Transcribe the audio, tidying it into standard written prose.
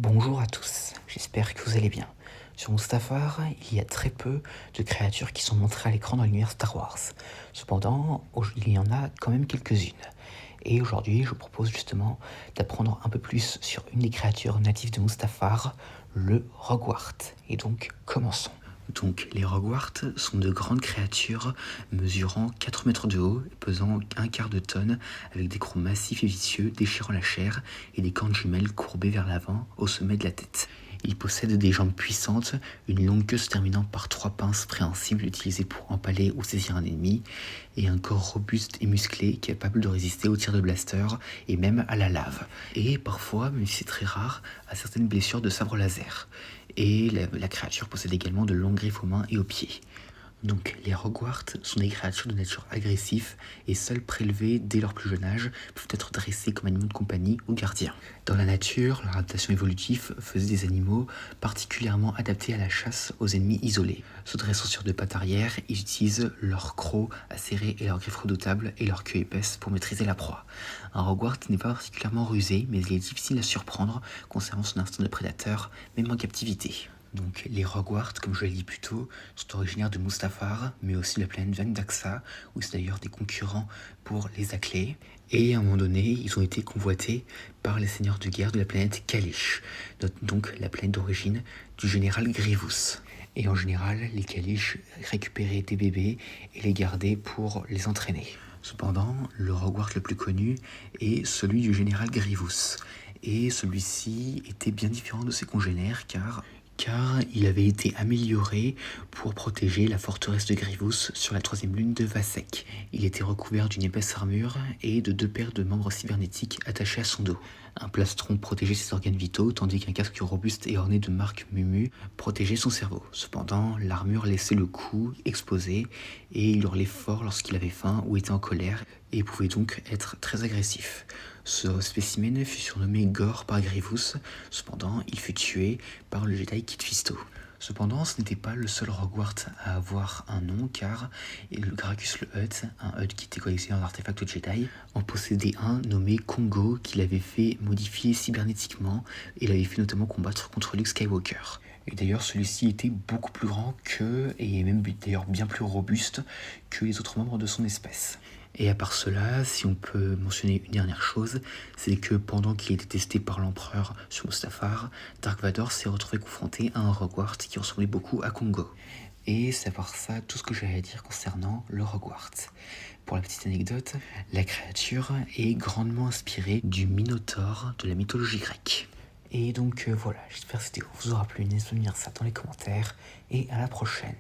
Bonjour à tous, j'espère que vous allez bien. Sur Mustafar, il y a très peu de créatures qui sont montrées à l'écran dans l'univers Star Wars. Cependant, il y en a quand même quelques-unes. Et aujourd'hui, je vous propose justement d'apprendre un peu plus sur une des créatures natives de Mustafar, le Rogwart. Et donc, commençons. Donc, les Rogwart sont de grandes créatures mesurant 4 mètres de haut, pesant un quart de tonne, avec des crocs massifs et vicieux déchirant la chair et des cornes jumelles courbées vers l'avant au sommet de la tête. Ils possèdent des jambes puissantes, une longue queue se terminant par 3 pinces préhensibles utilisées pour empaler ou saisir un ennemi, et un corps robuste et musclé capable de résister aux tirs de blaster et même à la lave. Et parfois, même si c'est très rare, à certaines blessures de sabre laser. Et la créature possède également de longues griffes aux mains et aux pieds. Donc, les Rogwart sont des créatures de nature agressive et seules prélevées dès leur plus jeune âge peuvent être dressées comme animaux de compagnie ou gardiens. Dans la nature, leur adaptation évolutive faisait des animaux particulièrement adaptés à la chasse aux ennemis isolés. Se dressant sur deux pattes arrière, ils utilisent leur croc acéré et leurs griffes redoutables et leur queue épaisse pour maîtriser la proie. Un Rogwart n'est pas particulièrement rusé, mais il est difficile à surprendre, conservant son instinct de prédateur, même en captivité. Donc les Rogwart, comme je l'ai dit plus tôt, sont originaires de Mustafar, mais aussi de la planète Vang-Daxa, où c'est d'ailleurs des concurrents pour les Aclés. Et à un moment donné, ils ont été convoités par les seigneurs de guerre de la planète Kalish, donc la planète d'origine du général Grievous. Et en général, les Kalish récupéraient des bébés et les gardaient pour les entraîner. Cependant, le Rogwart le plus connu est celui du général Grievous. Et celui-ci était bien différent de ses congénères car il avait été amélioré pour protéger la forteresse de Grievous sur la troisième lune de Vassek. Il était recouvert d'une épaisse armure et de 2 paires de membres cybernétiques attachés à son dos. Un plastron protégeait ses organes vitaux, tandis qu'un casque robuste et orné de marques Mumu protégeait son cerveau. Cependant, l'armure laissait le cou exposé et il hurlait fort lorsqu'il avait faim ou était en colère et pouvait donc être très agressif. Ce spécimen fut surnommé Gore par Grievous, cependant il fut tué par le Jedi Kit Fisto. Cependant, ce n'était pas le seul Rogwart à avoir un nom, car le Gracchus le Hutt, un Hutt qui était collectionneur d'artefacts Jedi, en possédait un nommé Kongo qu'il avait fait modifier cybernétiquement et l'avait fait notamment combattre contre Luke Skywalker. Et d'ailleurs, celui-ci était beaucoup plus grand que, et même d'ailleurs bien plus robuste que les autres membres de son espèce. Et à part cela, si on peut mentionner une dernière chose, c'est que pendant qu'il était testé par l'empereur sur Mustafar, Dark Vador s'est retrouvé confronté à un Rogwart qui ressemblait beaucoup à Kongo. Et c'est à part ça tout ce que j'ai à dire concernant le Rogwart. Pour la petite anecdote, la créature est grandement inspirée du Minotaure de la mythologie grecque. Et donc voilà, j'espère que cette vidéo vous aura plu, n'hésitez pas à me dire ça dans les commentaires, et à la prochaine.